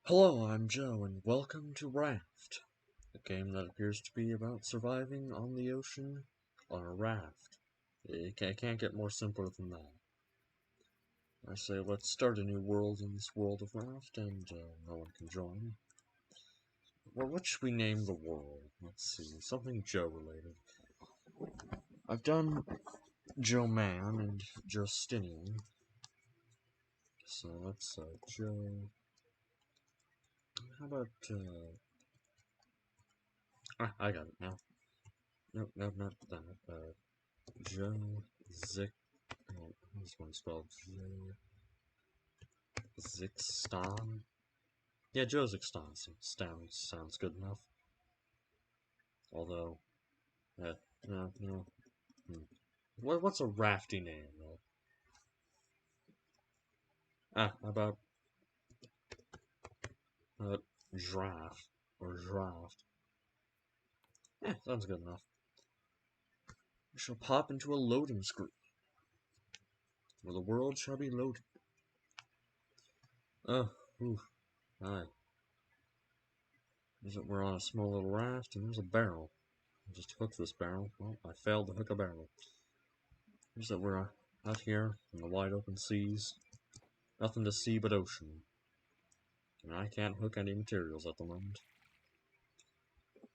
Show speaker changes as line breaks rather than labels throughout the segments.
Hello, I'm Joe, and welcome to Raft, a game that appears to be about surviving on the ocean on a raft. It can't get more simpler than that. I say let's start a new world in this world of Raft, and no one can join. Well, what should we name the world? Let's see, something Joe related. I've done Joe Man and Justinian, so let's Joe. How about I got it now. Nope, not that. Joe Zick. Oh, this one's spelled Joe Zixstan. Yeah, Joe Zixstan sounds good enough. Although, no. What's a rafty name though? How about Draft or Draft? Yeah, sounds good enough. We shall pop into a loading screen, where the world shall be loaded. Oh, ooh, hi. We're on a small little raft, and there's a barrel. I'll just hook this barrel. Well, I failed to hook a barrel. Here's that we're out here in the wide open seas. Nothing to see but ocean. And I can't hook any materials at the moment.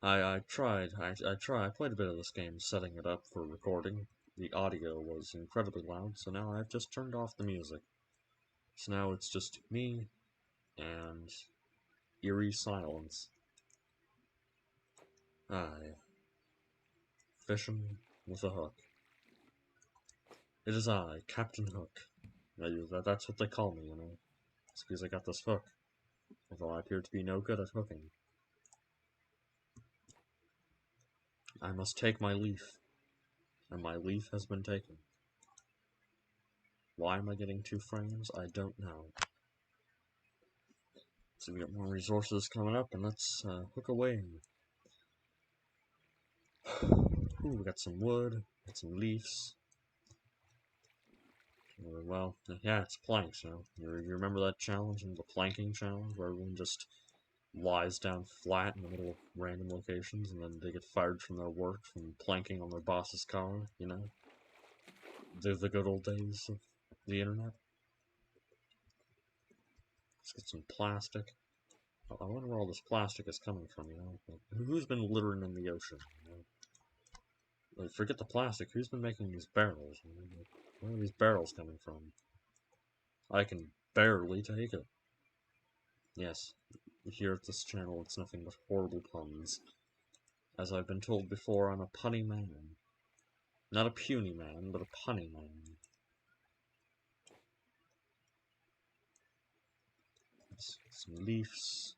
I played a bit of this game setting it up for recording. The audio was incredibly loud, so now I've just turned off the music. So now it's just me and eerie silence. Aye. Fishing with a hook. It is I, Captain Hook. That's what they call me, you know. It's because I got this hook. Although I appear to be no good at hooking. I must take my leaf. And my leaf has been taken. Why am I getting 2 frames? I don't know. So we got more resources coming up, and let's hook away. Ooh, we got some wood, got some leaves. Well, yeah, it's planks, you know. You remember that challenge, the planking challenge, where everyone just lies down flat in the middle of random locations, and then they get fired from their work from planking on their boss's car, you know? They're the good old days of the internet. Let's get some plastic. I wonder where all this plastic is coming from, you know? Like, who's been littering in the ocean, you know? Like, forget the plastic, who's been making these barrels? You know? Like, where are these barrels coming from? I can barely take it. Yes, here at this channel it's nothing but horrible puns. As I've been told before, I'm a punny man. Not a puny man, but a punny man. Some leaves,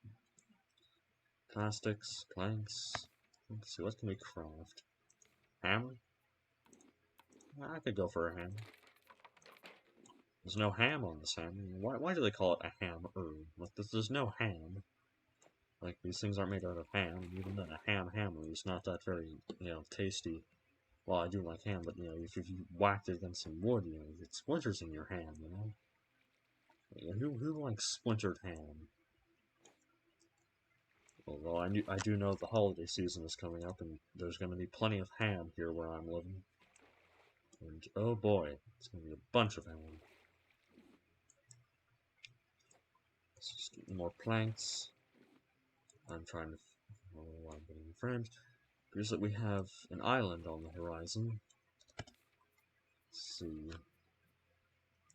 plastics, planks. Let's see, what can we craft? Hammer? I could go for a hammer. There's no ham on this hammer. Why do they call it a hammer? Like, there's no ham. Like, these things aren't made out of ham, and even then, a hammer is not that very, you know, tasty. Well, I do like ham, but, you know, if you whacked it against some wood, you know, it splinters in your hand, you know? Who likes splintered ham? Although I do know the holiday season is coming up, and there's going to be plenty of ham here where I'm living. And, oh boy, it's going to be a bunch of ham. Let's just get more planks. I'm trying to... Oh, I'm getting frames. Here's that we have an island on the horizon. Let's see.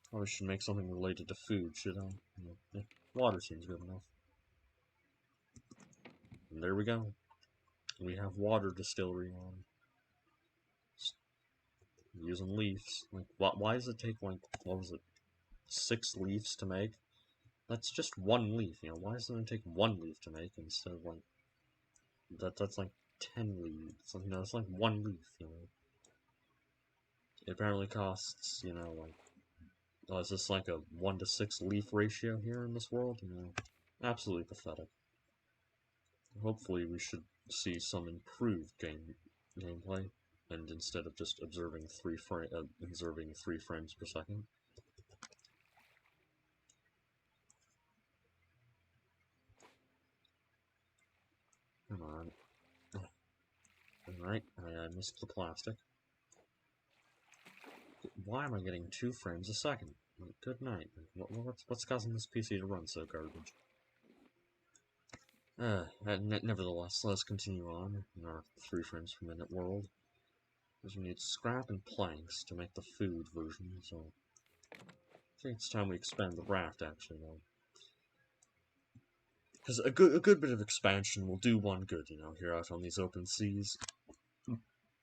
Probably should make something related to food, should I? Yeah, water seems good enough. And there we go. We have water distillery on. Using leaves. Like, why does it take, like, what was it, 6 leaves to make? That's just 1 leaf, you know. Why doesn't it take 1 leaf to make instead of, like, that's like 10 leaves? You know, it's like 1 leaf, you know. It apparently costs, you know, like, oh, is this like a 1 to 6 leaf ratio here in this world? You know, absolutely pathetic. Hopefully we should see some improved gameplay, and instead of just observing 3 frames per second. Alright, I missed the plastic. Why am I getting 2 frames a second? Good night. What's causing this PC to run so garbage? Nevertheless, let's continue on in our 3 frames per minute world. Because we need scrap and planks to make the food version, so I think it's time we expand the raft, actually, though. Because a good bit of expansion will do one good, you know, here out on these open seas.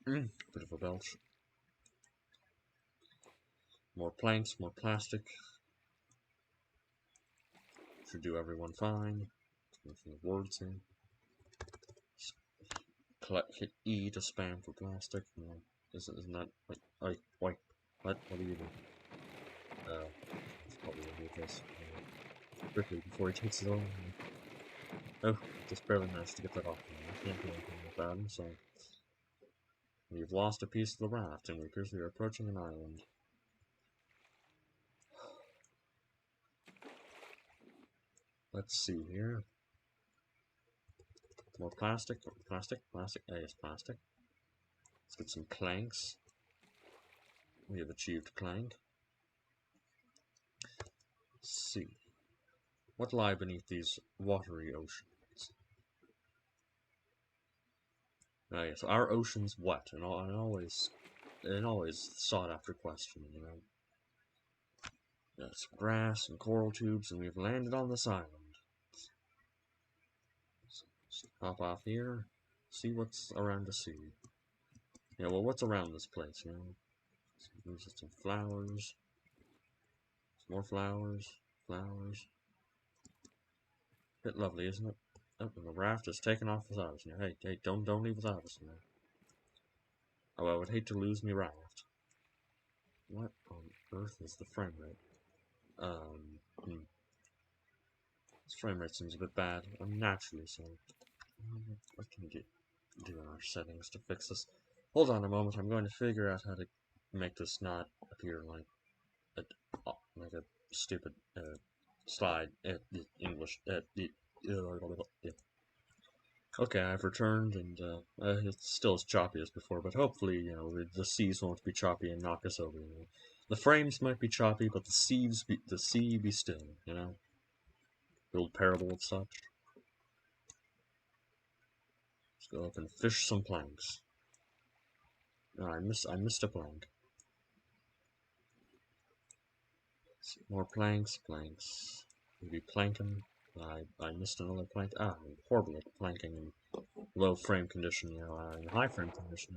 Bit of a belch. More planks, more plastic. Should do everyone fine. From the words in. Hit E to spam for plastic. You know, isn't that like what are you doing? Probably remove this quickly before he takes it on. Oh, just barely managed to get that off. I can't do anything about him, so we've lost a piece of the raft, and we appear we are approaching an island. Let's see here. More plastic, plastic. Yes, plastic. Let's get some planks. We have achieved plank. Let's see. What lie beneath these watery oceans? Ah, yes, our ocean's wet, and always sought after question, you know. There's grass and coral tubes, and we've landed on this island. So hop off here, see what's around to see. Yeah, well, what's around this place, you know? There's some flowers. Some more flowers. Flowers. Bit lovely, isn't it? Oh, and the raft is taken off without us. You know, hey, don't leave without us, you know. Oh, I would hate to lose me raft. What on earth is the frame rate? This frame rate seems a bit bad, unnaturally so. What can we do in our settings to fix this? Hold on a moment, I'm going to figure out how to make this not appear like a stupid slide English. Okay, I've returned, and it's still as choppy as before, but hopefully, you know, the seas won't be choppy and knock us over. You know? The frames might be choppy, but the sea be still. You know, the old parable of such. Let's go up and fish some planks. Oh, I missed a plank. More planks. Maybe planking. I missed another plank. Ah, I'm horrible at planking in low frame condition. You know, in high frame condition,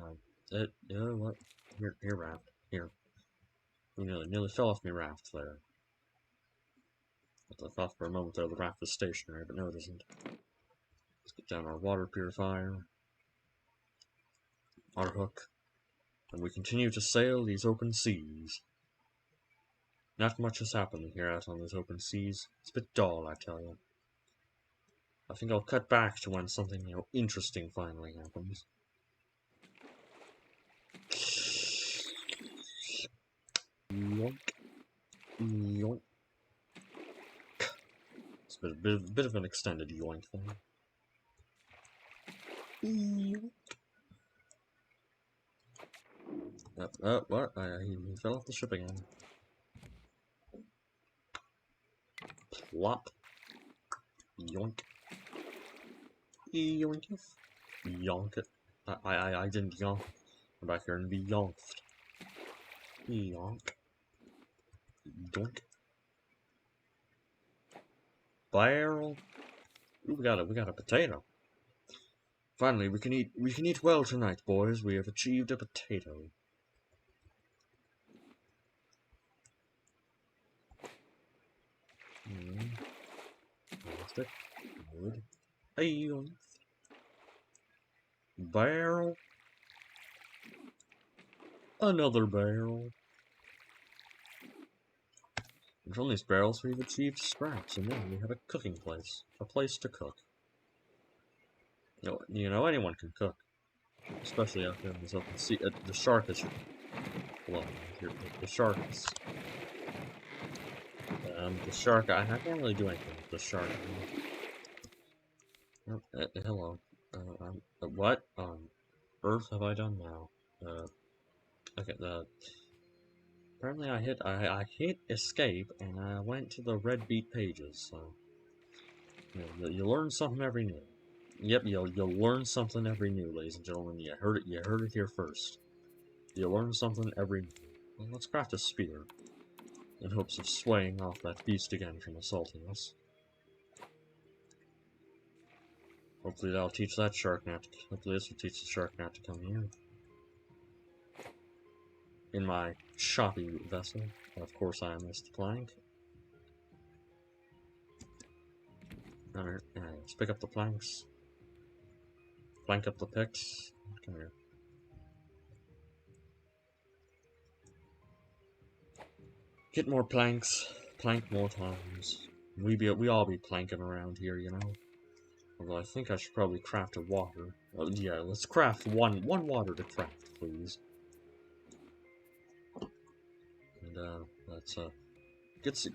you know what? Here, raft. Here. We nearly fell off my raft there. I thought for a moment there the raft was stationary, but no, it isn't. Let's get down our water purifier, our hook, and we continue to sail these open seas. Not much has happened here out on these open seas. It's a bit dull, I tell you. I think I'll cut back to when something, you know, interesting finally happens. Yoink. Yoink. It's a bit of an extended yoink thing. Yoink. What? He fell off the ship again. Plop. Yoink. Yoink. Yonk it. I didn't yonk. Come back here and be yonked. Yonk. Doink. Barrel. Ooh, we got a potato. Finally, we can eat well tonight, boys. We have achieved a potato. Plastic. Wood. Ayy. Barrel. Another barrel. And from these barrels, we've achieved scraps, and then we have a cooking place. A place to cook. You know, anyone can cook. Especially out there in this open sea. The shark is... Well, the shark is... the shark... I can't really do anything with the shark. Hello. What? earth have I done now? Okay, apparently I hit escape and I went to the red beat pages, so you learn something every new. Yep, you'll learn something every new, ladies and gentlemen. You heard it here first. You learn something every new. Well, let's craft a spear, in hopes of swaying off that beast again from assaulting us. Hopefully that'll teach that shark not to, hopefully this will teach the shark not to come here. In my choppy vessel, of course I missed the plank. Alright, let's pick up the planks. Plank up the picks. Come here. Get more planks. Plank more times. We all be planking around here, you know. Although I think I should probably craft a water. Yeah, let's craft one water to craft, please. And let's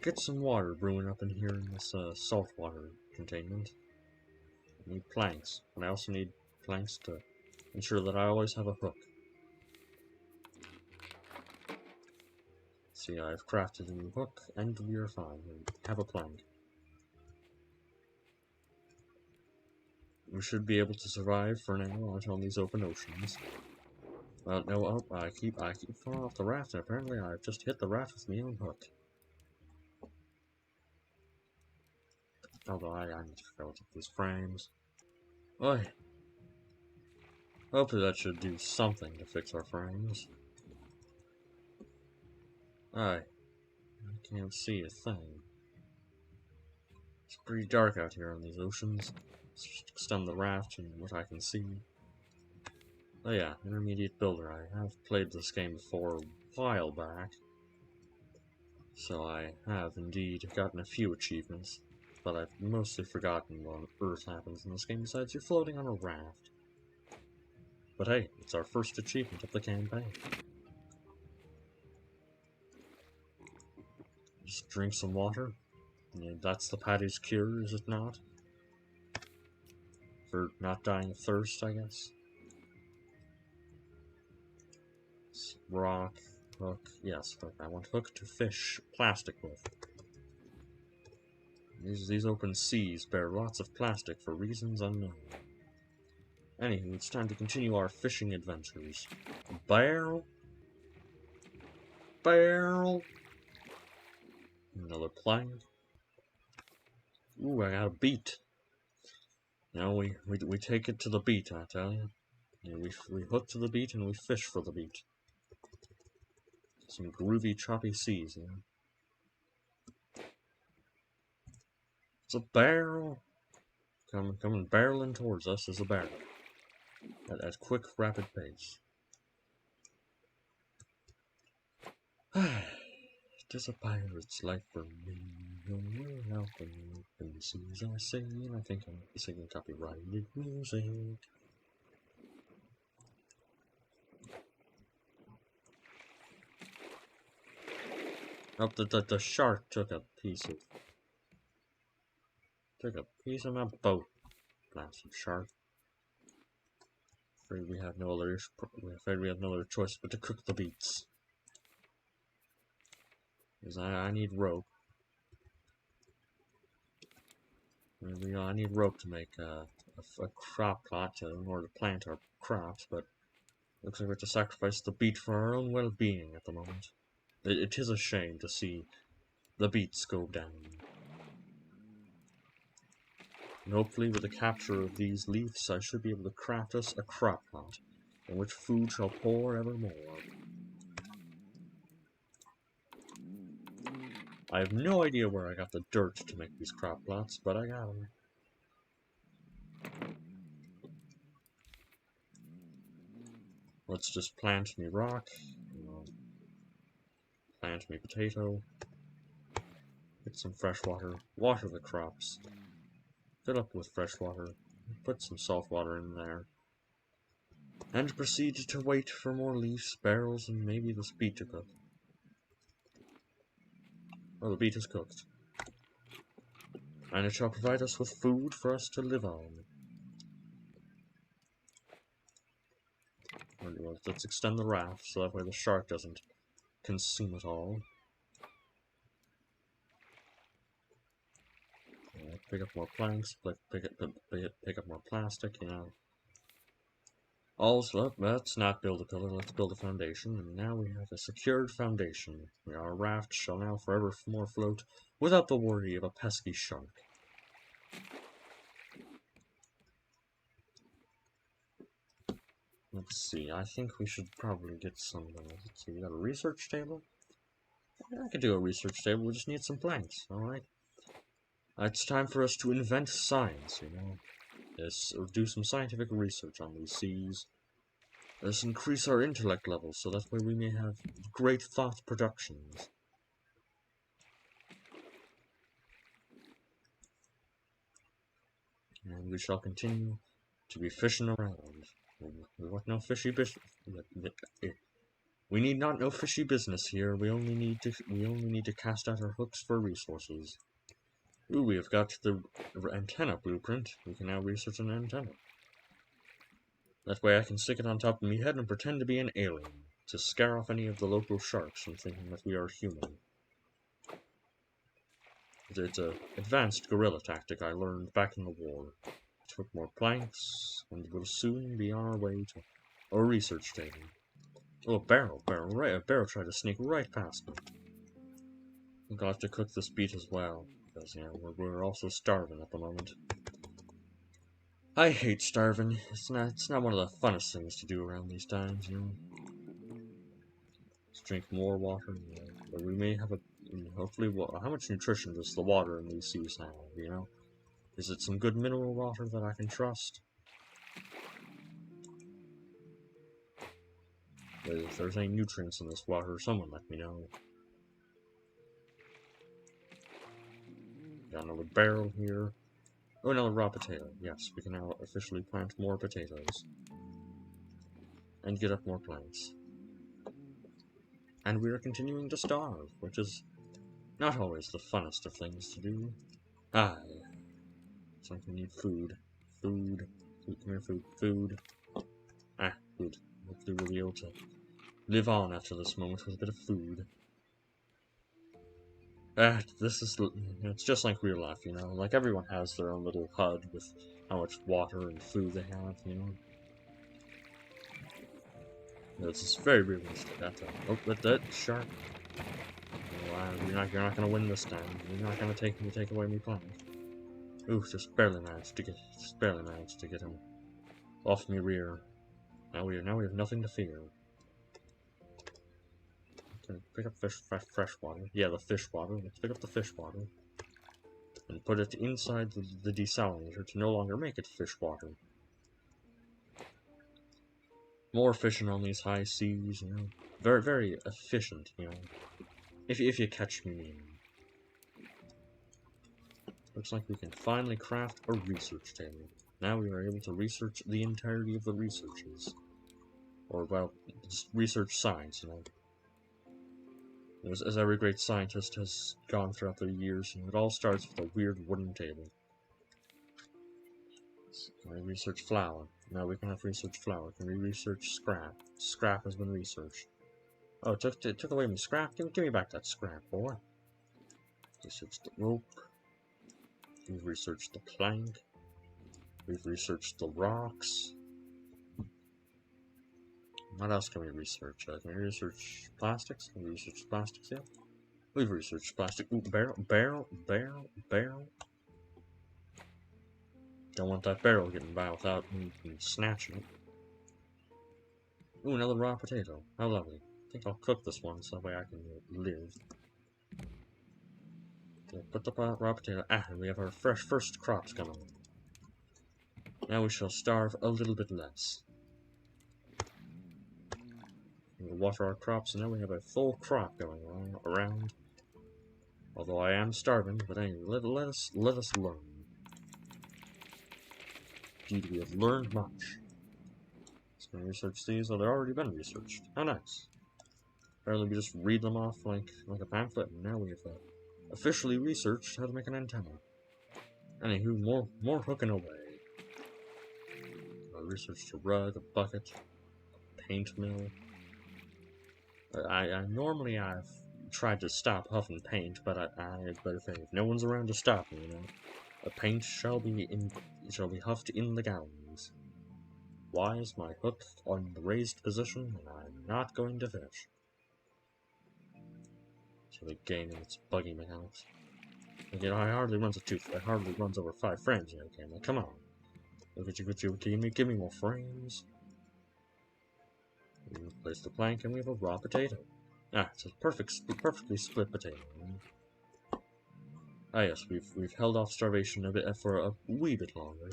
get some water brewing up in here in this saltwater containment. I need planks, and I also need planks to ensure that I always have a hook. See, I've crafted a new hook, and we are fine. We have a plank. We should be able to survive for now out on these open oceans. Well, no, oh, I keep falling off the raft, and apparently I've just hit the raft with my own hook. Although I need to fill up these frames. Oi! Hopefully that should do something to fix our frames. I can't see a thing. It's pretty dark out here on these oceans. Let's just extend the raft and what I can see. Oh yeah, Intermediate Builder. I have played this game before a while back. So I have indeed gotten a few achievements. But I've mostly forgotten what on earth happens in this game besides you're floating on a raft. But hey, it's our first achievement of the campaign. Just drink some water. Yeah, that's the Paddy's cure, is it not? For not dying of thirst, I guess. Rock, hook, yes, hook. I want hook to fish plastic with. These open seas bear lots of plastic for reasons unknown. Anywho, it's time to continue our fishing adventures. Barrel. Barrel. Another plank. Ooh, I got a beat. Now we take it to the beat, I tell you. Yeah, we hook to the beat and we fish for the beat. Some groovy, choppy seas, you know. It's a barrel. Coming barreling towards us is a barrel. At quick, rapid pace. It is a pirate's life for me. You're out in the open seas, I say, and I think I'm singing copyrighted music. Oh, the shark took a piece of my boat. Blasted shark. Afraid we have no other choice but to cook the beets. Because I need rope. I need rope to make a crop plot in order to plant our crops, but looks like we have to sacrifice the beet for our own well-being at the moment. It is a shame to see the beets go down. And hopefully with the capture of these leaves, I should be able to craft us a crop plot, in which food shall pour evermore. I have no idea where I got the dirt to make these crop plots, but I got them. Let's just plant me rock, plant me potato, get some fresh water, water the crops, fill up with fresh water, put some salt water in there, and proceed to wait for more leaves, barrels, and maybe this beet to cook. Well, the beet is cooked. And it shall provide us with food for us to live on. Let's extend the raft so that way the shark doesn't consume it all. Pick up more planks, pick up more plastic, you know. Also, let's not build a pillar, let's build a foundation, and now we have a secured foundation. Our raft shall now forevermore float without the worry of a pesky shark. Let's see, I think we should probably get some, let's see, we got a research table? I could do a research table, we just need some planks, alright? It's time for us to invent science, you know? Yes, or do some scientific research on these seas. Let's increase our intellect levels so that way we may have great thought productions. And we shall continue to be fishing around. We want no fishy business. We need not no fishy business here. We only need to cast out our hooks for resources. Ooh, we have got the antenna blueprint. We can now research an antenna. That way I can stick it on top of my head and pretend to be an alien, to scare off any of the local sharks from thinking that we are human. It's an advanced guerrilla tactic I learned back in the war. Took more planks, and will soon be on our way to a research table. Oh, a barrel tried to sneak right past me. I'm gonna have to cook this beet as well, because, you know, we're also starving at the moment. I hate starving. It's not one of the funnest things to do around these times, you know. Let's drink more water, you know. But we may have hopefully, how much nutrition does the water in these seas have, you know? Is it some good mineral water that I can trust? If there's any nutrients in this water, someone let me know. Got another barrel here. Oh, another raw potato. Yes, we can now officially plant more potatoes. And get up more plants. And we are continuing to starve, which is not always the funnest of things to do. Aye. It's like we need food. Food. Come here, food. Food. Ah, good. Hopefully we'll be able to live on after this moment with a bit of food. It's just like real life, you know? Like, everyone has their own little HUD with how much water and food they have, you know? It's just very realistic, that's all. Oh, but that shark. Oh, you're not gonna win this time. You're not gonna take away me plank. Ooh, just barely managed to get him off me rear. Now we have nothing to fear. Okay, pick up fresh water. Yeah, the fish water. Let's pick up the fish water. And put it inside the desalinator to no longer make it fish water. More fishing on these high seas, you know. Very, very efficient, you know. If you catch me meaning. Looks like we can finally craft a research table. Now we are able to research the entirety of the researches. Or, well, just research science, you know. As every great scientist has gone throughout the years, you know, it all starts with a weird wooden table. Can we research flour? No, we cannot research flour. Can we research scrap? Scrap has been researched. Oh, it took away my scrap? Give me back that scrap, boy. Research the rope. We've researched the plank. We've researched the rocks. What else can we research? Can we research plastics? Can we research plastics yet? We've researched plastic. Ooh, barrel. Don't want that barrel getting by without me snatching it. Ooh, another raw potato. How lovely. I think I'll cook this one so that way I can live. Okay, put the raw potato. Ah, and we have our first crops coming. Now we shall starve a little bit less. We'll water our crops, and now we have a full crop going around. Although I am starving, but anyway, let us learn. Indeed, we have learned much. Let's go research these. Oh, they've already been researched. How nice. Apparently, we just read them off like a pamphlet, and now we have officially researched how to make an antenna. Anywho, more hooking away. I researched a rug, a bucket, a paint mill. Normally I've tried to stop huffing paint, but if no one's around to stop me, you know, the paint shall be huffed in the gallons. Why is my hook on the raised position, and I'm not going to fish? So the game and its buggy mechanics. Again, it hardly runs over 5 frames in a game. Like, come on. Look at you, give me more frames. We place the plank and we have a raw potato. Ah, it's a perfectly split potato. Ah yes, we've held off starvation a bit for a wee bit longer.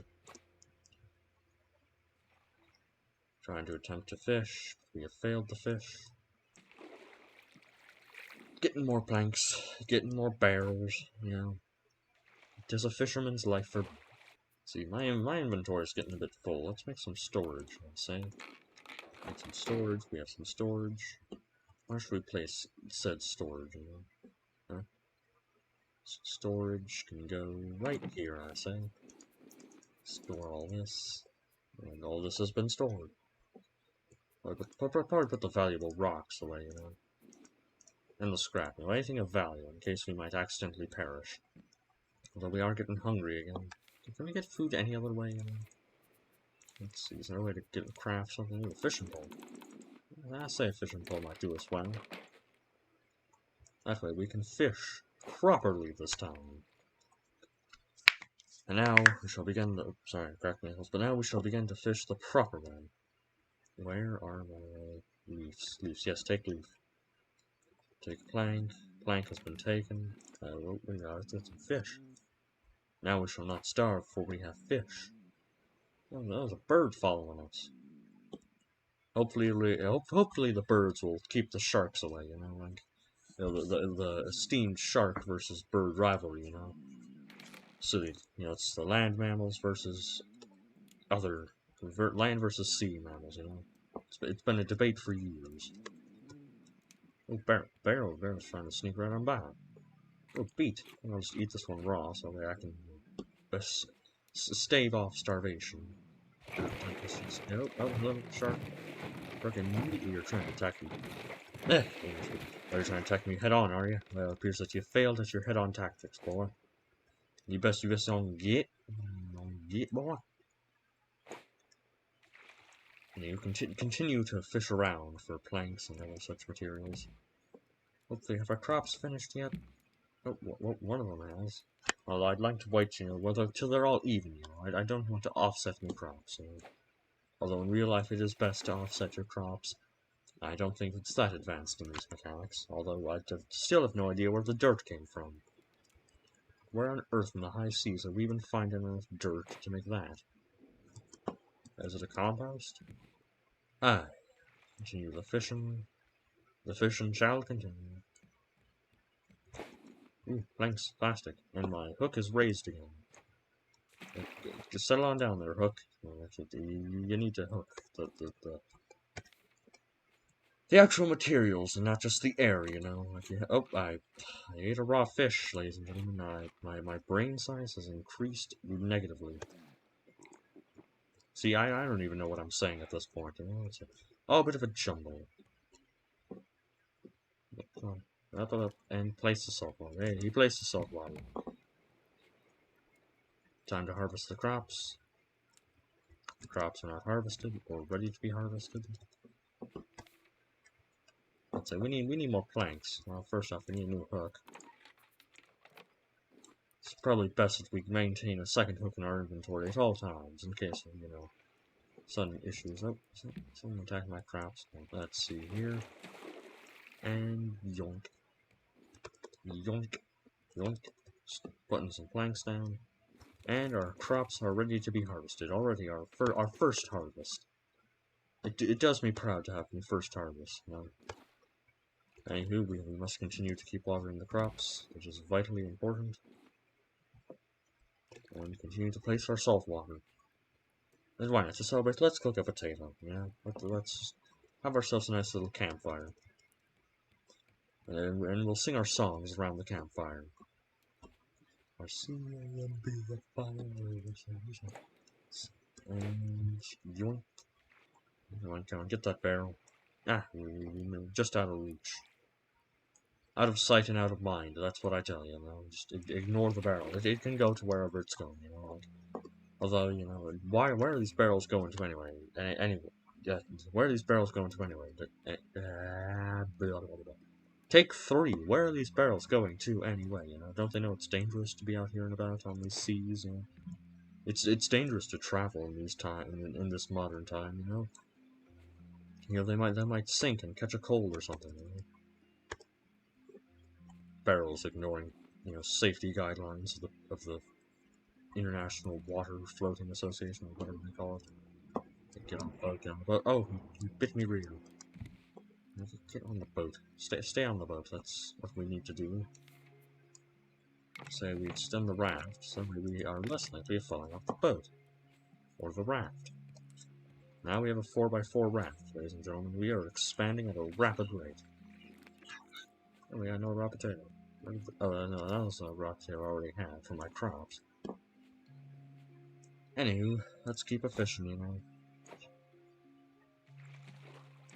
Trying to attempt to fish, we have failed to fish. Getting more planks, getting more barrels, you know. It is a fisherman's life for... See, my inventory is getting a bit full. Let's make some storage, I'd say. Make some storage, we have some storage. Where should we place said storage, you know? Huh? Storage can go right here, I say. Store all this. And all this has been stored. Probably put the valuable rocks away, you know. And the scrap, you know, anything of value, in case we might accidentally perish. Although we are getting hungry again. Can we get food any other way, you know? Let's see, is there a way to craft something new? A fishing pole. I say a fishing pole might do us well. That way we can fish properly this time. And now we shall begin the... Sorry, crack my heels. But now we shall begin to fish the proper way. Where are my leaves? Leaves, yes, take leaf. Take plank. Plank has been taken. We got some fish. Now we shall not starve, for we have fish. Oh, there's a bird following us. Hopefully the birds will keep the sharks away, you know, like, you know, the esteemed shark versus bird rivalry, you know. So, you know, it's the land mammals versus other land versus sea mammals, you know. It's been a debate for years. Oh, Barrel's trying to sneak right on by. Oh, beet. I'll just eat this one raw so that I can stave off starvation. Oh, hello, shark. Shark, immediately you're trying to attack me. Are you trying to attack me head on, are you? Well, it appears that you failed at your head-on tactics, boy. You best don't get, boy. And you continue to fish around for planks and other such materials. Hopefully, have our crops finished yet? Oh, one of them has. Well, I'd like to wait, you know, till they're all even, you know. I don't want to offset new crops, you know. Although in real life it is best to offset your crops, I don't think it's that advanced in these mechanics, although I still have no idea where the dirt came from. Where on earth in the high seas are we even finding enough dirt to make that? Is it a compost? Aye. Continue the fishing. The fishing shall continue. Ooh, planks, plastic, and my hook is raised again. Just settle on down there, hook. You need to hook the actual materials and not just the air, you know. Like I ate a raw fish, ladies and gentlemen. My brain size has increased negatively. See, I don't even know what I'm saying at this point. You know, it's a bit of a jumble. And place the salt water. Hey, he placed the salt water. Time to harvest the crops. The crops are not harvested or ready to be harvested. Let's say we need more planks. Well, first off, we need a new hook. It's probably best if we maintain a second hook in our inventory at all times, in case of, you know, sudden issues. Oh, someone attacked my crops. Let's see here. And yoink. Yoink. Yoink. Putting some planks down. And our crops are ready to be harvested. Already our first harvest. It does me proud to have my first harvest, you know. Anywho, we must continue to keep watering the crops, which is vitally important. And continue to place our salt water. And why not? To celebrate, let's cook a potato, yeah? Let's have ourselves a nice little campfire. And we'll sing our songs around the campfire. Our C-A-M-B, the fire, and yoink, Come on, get that barrel. Ah, we're just out of reach. Out of sight and out of mind, that's what I tell you, Just ignore the barrel. It can go to wherever it's going, Although, where are these barrels going to anyway? Anyway, yeah, where are these barrels going to anyway? Blah, blah, blah. Take 3. Where are these barrels going to anyway? Don't they know it's dangerous to be out here and about on these seas? It's dangerous to travel in these in this modern time. They might sink and catch a cold or something. Barrels ignoring safety guidelines of the International Water Floating Association, or whatever they call it. Get on the boat, get on the boat. Oh, you bit me real. Get on the boat. Stay on the boat. That's what we need to do. Say we extend the raft, so we are less likely of falling off the boat. Or the raft. Now we have a 4x4 raft, ladies and gentlemen. We are expanding at a rapid rate. And we got no raw potato. Oh, no, that was a raw potato I already had for my crops. Anywho, let's keep it fishing,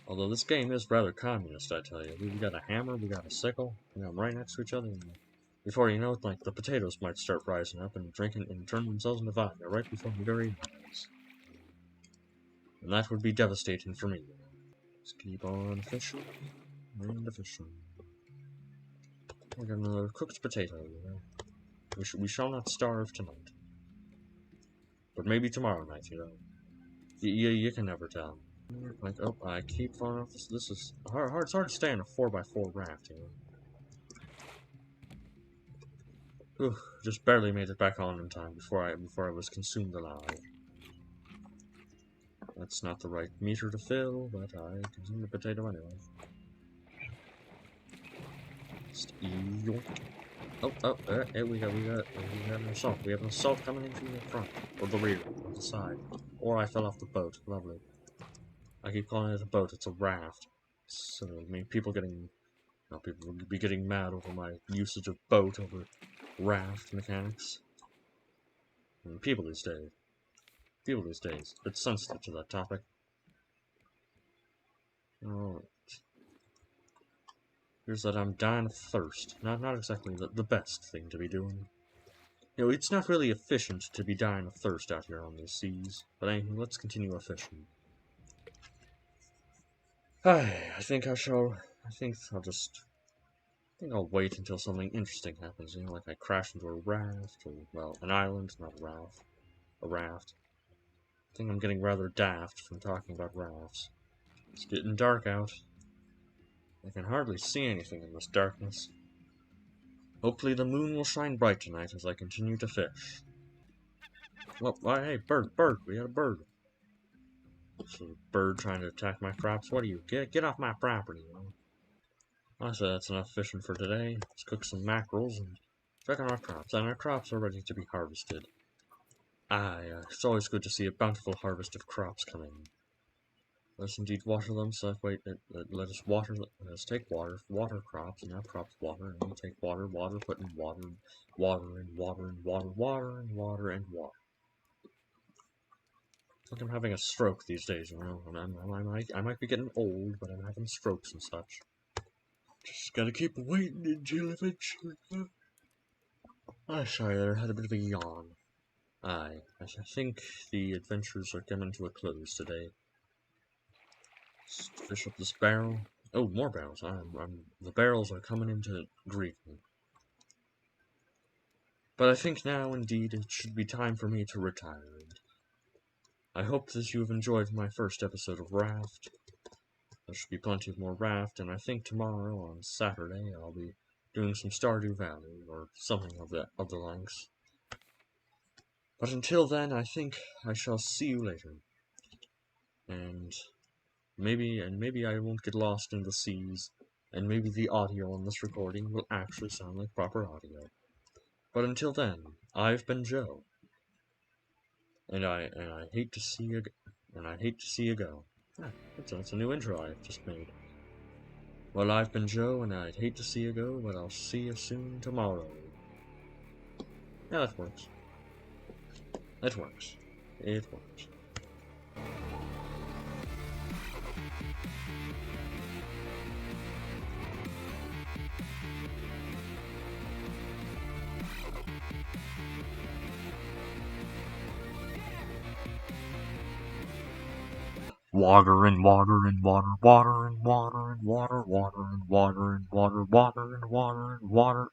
Although this game is rather communist, I tell you. We got a hammer, we got a sickle, we got them right next to each other. And before you know it, like, the potatoes might start rising up and drinking and turn themselves into vodka right before my very eyes. And that would be devastating for me. Let's keep on fishing and fishing. We got another cooked potato, We shall not starve tonight. But maybe tomorrow night, You can never tell. Like, oh, I keep falling off this. This is hard. It's hard to stay on a 4x4 raft, Ooh, just barely made it back on in time before I was consumed alive. That's not the right meter to fill, but I consumed the potato anyway. Just yoink. Oh, hey, we have an assault. We have an assault coming in from the front, or the rear, or the side. Or I fell off the boat. Lovely. I keep calling it a boat. It's a raft. So, people would be getting mad over my usage of boat over raft mechanics. People these days, it's sensitive to that topic. Alright. Here's that I'm dying of thirst. Not exactly the best thing to be doing. It's not really efficient to be dying of thirst out here on these seas. But anyway, let's continue fishing. I think I'll wait until something interesting happens, like I crash into a raft, or, well, an island, not a raft. A raft. I think I'm getting rather daft from talking about rafts. It's getting dark out. I can hardly see anything in this darkness. Hopefully the moon will shine bright tonight as I continue to fish. Well, hey, bird, we got a bird. It's a bird trying to attack my crops. What are you? Get off my property, I said that's enough fishing for today. Let's cook some mackerels and check on our crops. And our crops are ready to be harvested. It's always good to see a bountiful harvest of crops come in. Let us indeed water them, so that way, let us take water crops, and our crops water, and we take water, put in water, and water, and water, and water, water, and water, and water. I think I'm having a stroke these days, I might be getting old, but I'm having strokes and such. Just gotta keep waiting until eventually. Sorry there, I had a bit of a yawn. I think the adventures are coming to a close today. Let's fish up this barrel. Oh, more barrels. The barrels are coming in to greet me. But I think now, indeed, it should be time for me to retire. I hope that you have enjoyed my first episode of Raft. There should be plenty of more Raft, and I think tomorrow, on Saturday, I'll be doing some Stardew Valley, or something of the length. But until then, I think I shall see you later. And maybe I won't get lost in the seas, and maybe the audio on this recording will actually sound like proper audio. But until then, I've been Joe, and I hate to see you go. That's a new intro I've just made. Well, I've been Joe, and I'd hate to see you go, but I'll see you soon tomorrow. Yeah, that works. It works. Water and water and water, water and water and water, water and water and water, water and water and water.